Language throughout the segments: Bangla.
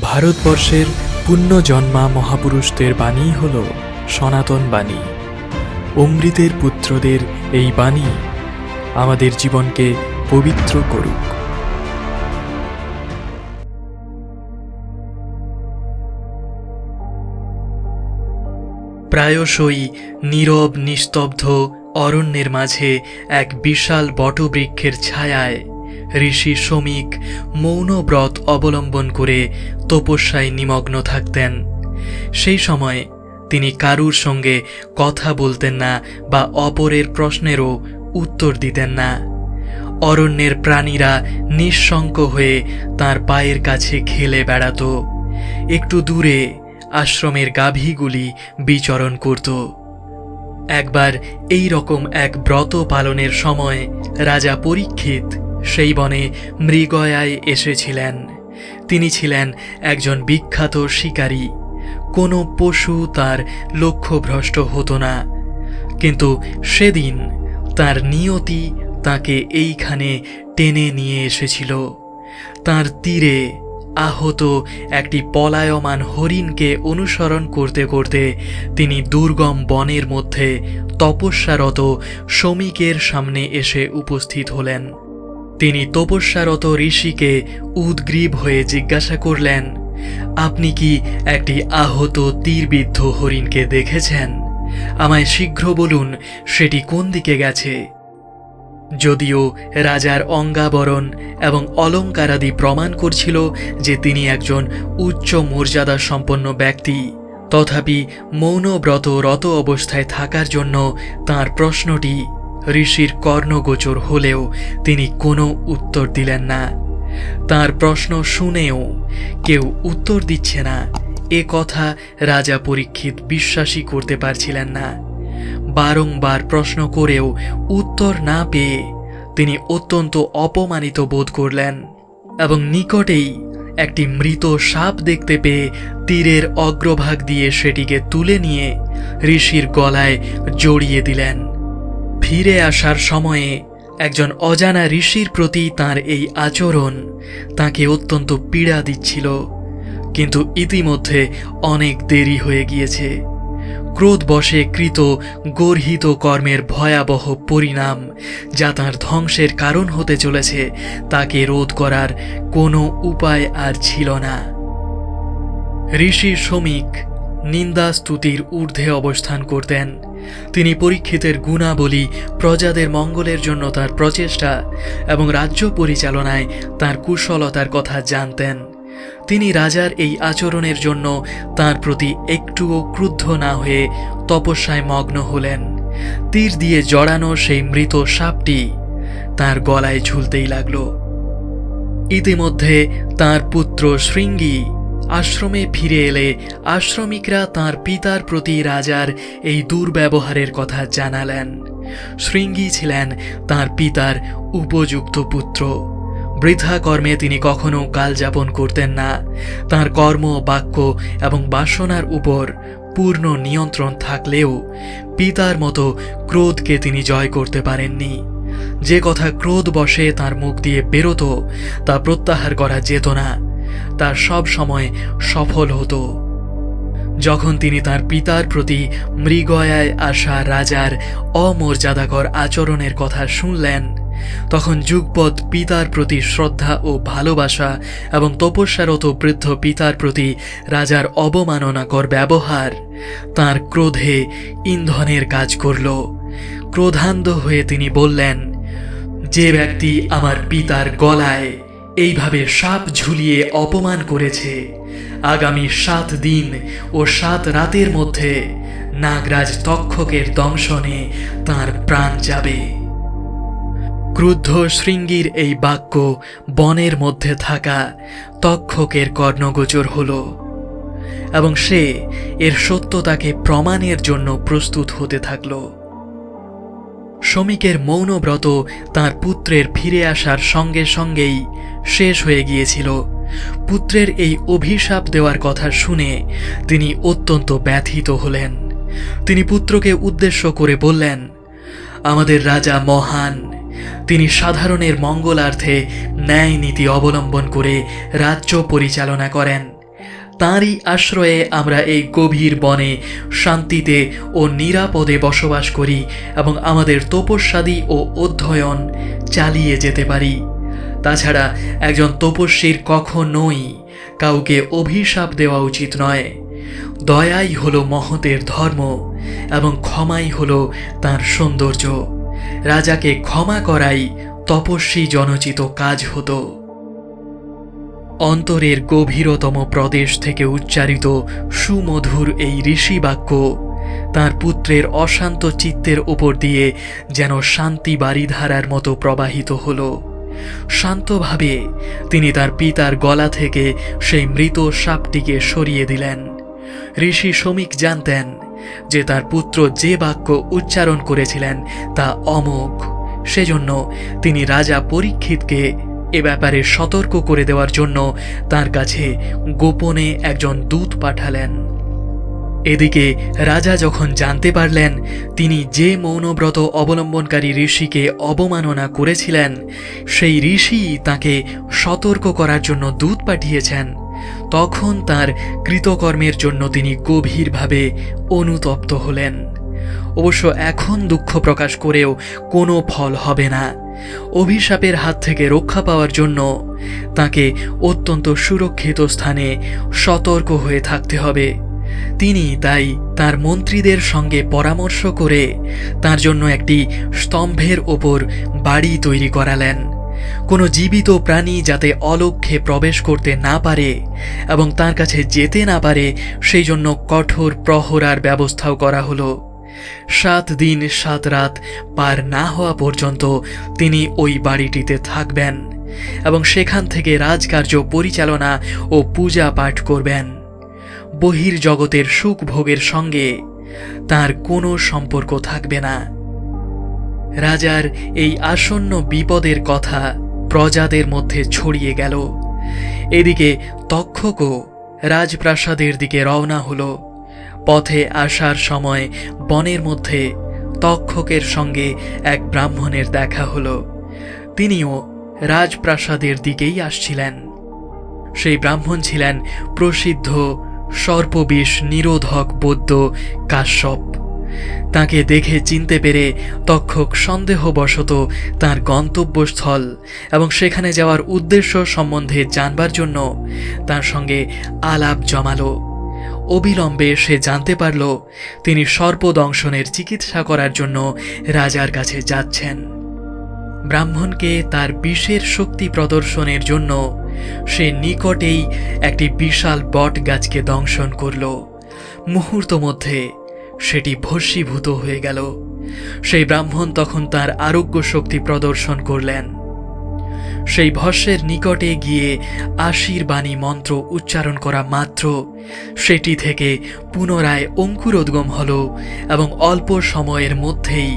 ভারতবর্ষের পুণ্যজন্মা মহাপুরুষদের বাণী হল সনাতন বাণী। অমৃতের পুত্রদের এই বাণী আমাদের জীবনকে পবিত্র করুক। প্রায়শই নীরব নিস্তব্ধ অরণ্যের মাঝে এক বিশাল বটবৃক্ষের ছায়ায় ঋষি শমিক মৌন ব্রত অবলম্বন করে তপস্যায় নিমগ্ন থাকতেন। সেই সময় তিনি কারুর সঙ্গে কথা বলতেন না বা অপরের প্রশ্নেরও উত্তর দিতেন না। অরণ্যের প্রাণীরা নিঃশঙ্ক হয়ে তার পায়ের কাছে খেলে বেড়াত। একটু দূরে আশ্রমের গাভীগুলি বিচরণ করত। একবার এই রকম এক ব্রত পালনের সময় রাজা পরীক্ষিত সেই বনে মৃগয়ায় এসেছিলেন। তিনি ছিলেন একজন বিখ্যাত শিকারী। কোনো পশু তার লক্ষ্যভ্রষ্ট হতো না, কিন্তু সেদিন তার নিয়তি তাকে এইখানে টেনে নিয়ে এসেছিল। তার তীরে আহত একটি পলায়মান হরিণকে অনুসরণ করতে করতে তিনি দুর্গম বনের মধ্যে তপস্যারত শমিকের সামনে এসে উপস্থিত হলেন। তিনি তপস্যারত ঋষিকে উদ্গ্রীব হয়ে জিজ্ঞাসা করলেন, আপনি কি একটি আহত তীরবিদ্ধ হরিণকে দেখেছেন? আমায় শীঘ্র বলুন সেটি কোন দিকে গেছে। যদিও রাজার অঙ্গাবরণ এবং অলঙ্কারাদি প্রমাণ করছিল যে তিনি একজন উচ্চ মর্যাদা সম্পন্ন ব্যক্তি, তথাপি মৌনব্রত রত অবস্থায় থাকার জন্য তার প্রশ্নটি ঋষির কর্ণগোচর হলেও তিনি কোনো উত্তর দিলেন না। তার প্রশ্ন শুনেও কেউ উত্তর দিচ্ছে না, এ কথা রাজা পরীক্ষিত বিশ্বাসই করতে পারছিলেন না। বারংবার প্রশ্ন করেও উত্তর না পেয়ে তিনি অত্যন্ত অপমানিত বোধ করলেন এবং নিকটেই একটি মৃত সাপ দেখতে পেয়ে তীরের অগ্রভাগ দিয়ে সেটিকে তুলে নিয়ে ঋষির গলায় জড়িয়ে দিলেন। ফিরে আসার সময়ে একজন অজানা ঋষির প্রতি তার এই আচরণ তাকে অত্যন্ত পীড়া দিচ্ছিল, কিন্তু ইতিমধ্যে অনেক দেরি হয়ে গিয়েছে। ক্রোধবশে কৃত গর্হিত কর্মের ভয়াবহ পরিণাম যা তাঁর ধ্বংসের কারণ হতে চলেছে তাকে রোধ করার কোনো উপায় আর ছিল না। ঋষি শমিক নিন্দা স্তুতির ঊর্ধ্বে অবস্থান করতেন। তিনি পরীক্ষিতের গুণাবলী, প্রজাদের মঙ্গলের জন্য তার প্রচেষ্টা এবং রাজ্য পরিচালনায় তার কুশলতার কথা জানতেন। তিনি রাজার এই আচরণের জন্য তার প্রতি একটুও ক্রুদ্ধ না হয়ে তপস্যায় মগ্ন হলেন। তীর দিয়ে জড়ানো সেই মৃত সাপটি তার গলায় ঝুলতেই লাগল। ইতিমধ্যে তার পুত্র শৃঙ্গী আশ্রমে ফিরে এলে আশ্রমিকরা তার পিতার প্রতি রাজার এই দুর্ব্যবহারের কথা জানালেন। শৃঙ্গী ছিলেন তার পিতার উপযুক্ত পুত্র। বৃথা কর্মে তিনি কখনো কাল যাপন করতেন না। তাঁর কর্ম, বাক্য এবং বাসনার উপর পূর্ণ নিয়ন্ত্রণ থাকলেও পিতার মতো ক্রোধকে তিনি জয় করতে পারেননি। যে কথা ক্রোধ বশে তার মুখ দিয়ে বেরোত তা প্রত্যাহার করা যেত না, তার সব সময় সফল হতো। যখন তিনি তার পিতার প্রতি মৃগয়ায় আসা রাজার অমর্যাদাকর আচরণের কথা শুনলেন, তখন যুগপৎ পিতার প্রতি শ্রদ্ধা ও ভালোবাসা এবং তপস্যারত বৃদ্ধ পিতার প্রতি রাজার অবমাননাকর ব্যবহার তাঁর ক্রোধে ইন্ধনের কাজ করল। ক্রোধান্ধ হয়ে তিনি বললেন, যে ব্যক্তি আমার পিতার গলায় এইভাবে সাপ ঝুলিয়ে অপমান করেছে, আগামী 7 দিন ও 7 রাতের মধ্যে নাগরাজ তক্ষকের দংশনে তার প্রাণ যাবে। ক্রুদ্ধ শৃঙ্গীর এই বাক্য বনের মধ্যে থাকা তক্ষকের কর্ণগোচর হল এবং সে এর সত্যতাকে প্রমাণের জন্য প্রস্তুত হতে থাকল। শমিকের মৌনব্রত তার পুত্রের ফিরে আসার সঙ্গে সঙ্গেই শেষ হয়ে গিয়েছিল। পুত্রের এই অভিশাপ দেওয়ার কথা শুনে তিনি অত্যন্ত ব্যথিত হলেন। তিনি পুত্রকে উদ্দেশ্য করে বললেন, আমাদের রাজা মহান, তিনি সাধারণের মঙ্গলার্থে ন্যায় নীতি অবলম্বন করে রাজ্য পরিচালনা করেন। তাঁরই আশ্রয়ে আমরা এই গভীর বনে শান্তিতে ও নিরাপদে বসবাস করি এবং আমাদের তপস্যাদি ও অধ্যয়ন চালিয়ে যেতে পারি। তাছাড়া একজন তপস্বীর কখনোই কাউকে অভিশাপ দেওয়া উচিত নয়। দয়াই হলো মহতের ধর্ম এবং ক্ষমাই হলো তার সৌন্দর্য। রাজাকে ক্ষমা করাই তপস্বী জনচিত কাজ হতো। অন্তরের গভীরতম প্রদেশ থেকে উচ্চারিত সুমধুর এই ঋষি বাক্য তাঁর পুত্রের অশান্ত চিত্তের উপর দিয়ে যেন শান্তি বারিধারার মতো প্রবাহিত হল। শান্তভাবে তিনি তার পিতার গলা থেকে সেই মৃত সাপটিকে সরিয়ে দিলেন। ঋষি শমীক জানতেন যে তার পুত্র যে বাক্য উচ্চারণ করেছিলেন তা অমোঘ। সেজন্য তিনি রাজা পরীক্ষিতকে এ ব্যাপারে সতর্ক করে দেওয়ার জন্য তার কাছে গোপনে একজন দূত পাঠালেন। এদিকে রাজা যখন জানতে পারলেন তিনি যে মৌনব্রত অবলম্বনকারী ঋষিকে অবমাননা করেছিলেন সেই ঋষি তাকে সতর্ক করার জন্য দূত পাঠিয়েছেন, তখন তার কৃতকর্মের জন্য তিনি গভীরভাবে অনুতপ্ত হলেন। অবশ্য এখন দুঃখ প্রকাশ করেও কোনো ফল হবে না। অভিশাপের হাত থেকে রক্ষা পাওয়ার জন্য তাকে অত্যন্ত সুরক্ষিত স্থানে সতর্ক হয়ে থাকতে হবে। তিনি তাই তার মন্ত্রীদের সঙ্গে পরামর্শ করে তার জন্য একটি স্তম্ভের ওপর বাড়ি তৈরি করালেন। কোনো জীবিত প্রাণী যাতে অলক্ষ্যে প্রবেশ করতে না পারে এবং তার কাছে যেতে না পারে সেই জন্য কঠোর প্রহরার ব্যবস্থাও করা হলো। 7 দিন 7 রাত পার না হওয়া পর্যন্ত তিনি ওই বাড়িটিতে থাকবেন এবং সেখান থেকে রাজকার্য পরিচালনা ও পূজা পাঠ করবেন। বহির্জগতের সুখ ভোগের সঙ্গে তার কোনো সম্পর্ক থাকবে না। রাজার এই আসন্ন বিপদের কথা প্রজাদের মধ্যে ছড়িয়ে গেল। এদিকে তক্ষকও রাজপ্রাসাদের দিকে রওনা হলো। পথে আসার সময় বনের মধ্যে তক্ষকের সঙ্গে এক ব্রাহ্মণের দেখা হলো। তিনিও রাজপ্রাসাদের দিকেই আসছিলেন। সেই ব্রাহ্মণ ছিলেন প্রসিদ্ধ সর্পবিষ নিরোধক বৈদ্য কাশ্যপ। তাকে দেখে চিনতে পেরে তক্ষক সন্দেহবশত তার গন্তব্যস্থল এবং সেখানে যাওয়ার উদ্দেশ্য সম্বন্ধে জানবার জন্য তার সঙ্গে আলাপ জমালো। অবিলম্বে সে জানতে পারল তিনি সর্পদংশনের চিকিৎসা করার জন্য রাজার কাছে যাচ্ছেন। ব্রাহ্মণকে তার বিষের শক্তি প্রদর্শনের জন্য সে নিকটেই একটি বিশাল বট গাছকে দংশন করল। মুহূর্ত মধ্যে সেটি ভস্মীভূত হয়ে গেল। সেই ব্রাহ্মণ তখন তার আরোগ্য শক্তি প্রদর্শন করলেন। সেই ভস্মের নিকটে গিয়ে আশীর্বাণী মন্ত্র উচ্চারণ করা মাত্র সেটি থেকে পুনরায় অঙ্কুরোদ্গম হল এবং অল্প সময়ের মধ্যেই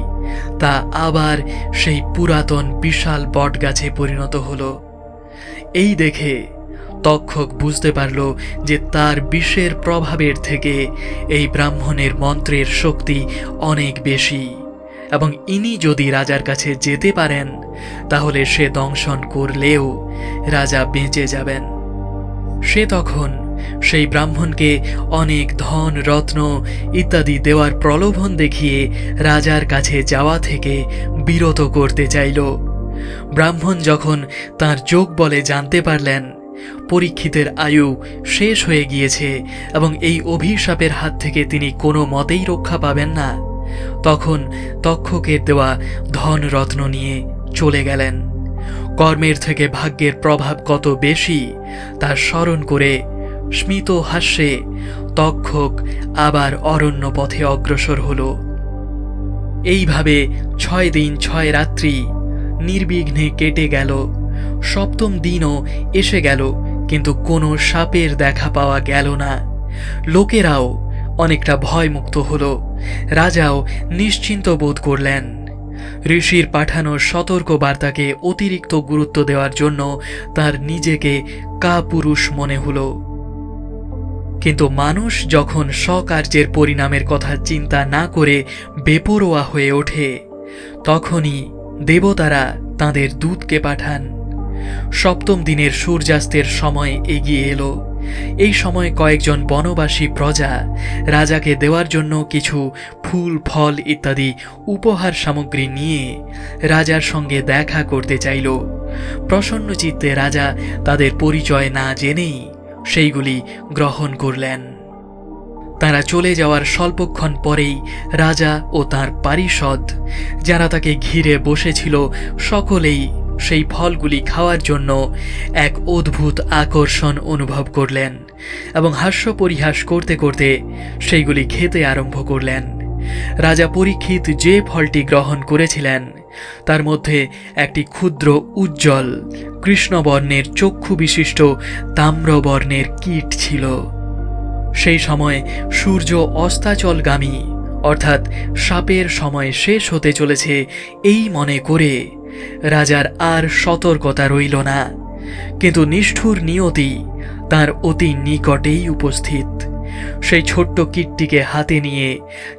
তা আবার সেই পুরাতন বিশাল বটগাছে পরিণত হল। এই দেখে তক্ষক বুঝতে পারল যে তার বিষের প্রভাবের থেকে এই ব্রাহ্মণের মন্ত্রের শক্তি অনেক বেশি এবং ইনি যদি রাজার কাছে যেতে পারেন তাহলে সে দংশন করলেও রাজা বেঁচে যাবেন। সে তখন সেই ব্রাহ্মণকে অনেক ধন রত্ন ইত্যাদি দেওয়ার প্রলোভন দেখিয়ে রাজার কাছে যাওয়া থেকে বিরত করতে চাইল। ব্রাহ্মণ যখন তার যোগ বলে জানতে পারলেন পরীক্ষিতের আয়ু শেষ হয়ে গিয়েছে এবং এই অভিশাপের হাত থেকে তিনি কোনো মতেই রক্ষা পাবেন না, তখন তক্ষকের দেওয়া ধন রত্ন নিয়ে চলে গেলেন। কর্মের থেকে ভাগ্যের প্রভাব কত বেশি তা স্মরণ করে স্মিত হাস্যে তক্ষক আবার অরণ্য পথে অগ্রসর হল। এইভাবে 6 দিন 6 রাত্রি নির্বিঘ্নে কেটে গেল। 7ম দিনও এসে গেল, কিন্তু কোনো সাপের দেখা পাওয়া গেল না। লোকেরাও অনেকটা ভয়মুক্ত হল। রাজাও নিশ্চিন্ত বোধ করলেন। ঋষির পাঠানো সতর্ক বার্তাকে অতিরিক্ত গুরুত্ব দেওয়ার জন্য তার নিজেকে কাপুরুষ মনে হল। কিন্তু মানুষ যখন স্বকার্যের পরিণামের কথা চিন্তা না করে বেপরোয়া হয়ে ওঠে তখনই দেবতারা তাদের দূতকে পাঠান। 7ম দিনের সূর্যাস্তের সময় এগিয়ে এলো এই সময় কয়েকজন বনবাসী প্রজা রাজাকে দেওয়ার জন্য কিছু ফুল ফল ইত্যাদি উপহার সামগ্রী নিয়ে রাজার সঙ্গে দেখা করতে চাইল। প্রসন্ন চিত্তে রাজা তাদের পরিচয় না জেনেই সেইগুলি গ্রহণ করলেন। তারা চলে যাওয়ার স্বল্পক্ষণ পরেই রাজা ও তার পারিষদ যারা তাকে ঘিরে বসেছিল সকলেই সেই ফলগুলি খাওয়ার জন্য এক অদ্ভুত আকর্ষণ অনুভব করলেন এবং হাস্য পরিহাস করতে করতে সেইগুলি খেতে আরম্ভ করলেন। রাজা পরীক্ষিত যে ফলটি গ্রহণ করেছিলেন তার মধ্যে একটি ক্ষুদ্র উজ্জ্বল কৃষ্ণবর্ণের চক্ষু বিশিষ্ট তাম্রবর্ণের কীট ছিল। সেই সময় সূর্য অস্তাচলগামী অর্থাৎ সাপের সময় শেষ হতে চলেছে এই মনে করে রাজার আর সতর্কতা রইল না, কিন্তু নিষ্ঠুর নিয়তি তার অতি নিকটেই উপস্থিত। সেই ছোট্ট কীটটিকে হাতে নিয়ে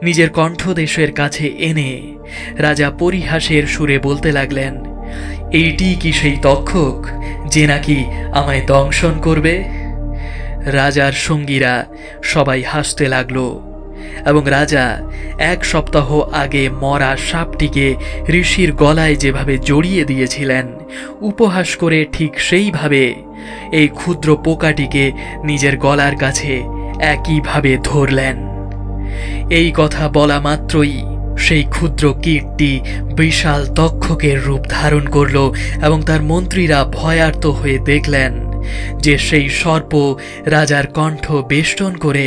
নিজের কণ্ঠদেশের কাছে এনে রাজা পরিহাসের সুরে বলতে লাগলেন, এইটি কি সেই তক্ষক যে নাকি আমায় দংশন করবে? রাজার সঙ্গীরা সবাই হাসতে লাগলো এবং রাজা 1 সপ্তাহ আগে মরা সাপটিকে ঋষির গলায় যেভাবে জড়িয়ে দিয়েছিলেন উপহাস করে ঠিক সেইভাবে এই ক্ষুদ্র পোকাটিকে নিজের গলার কাছে একইভাবে ধরলেন। এই কথা বলা মাত্রই সেই ক্ষুদ্র কীটটি বিশাল তক্ষকের রূপ ধারণ করল এবং তার মন্ত্রীরা ভয়ার্ত হয়ে দেখলেন যে সেই সর্প রাজার কণ্ঠ বেষ্টন করে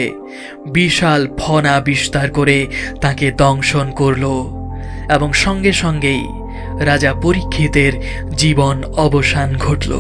বিশাল ফনা বিস্তার করে তাকে দংশন করল এবং সঙ্গে সঙ্গেই রাজা পরীক্ষিতের জীবন অবসান ঘটল।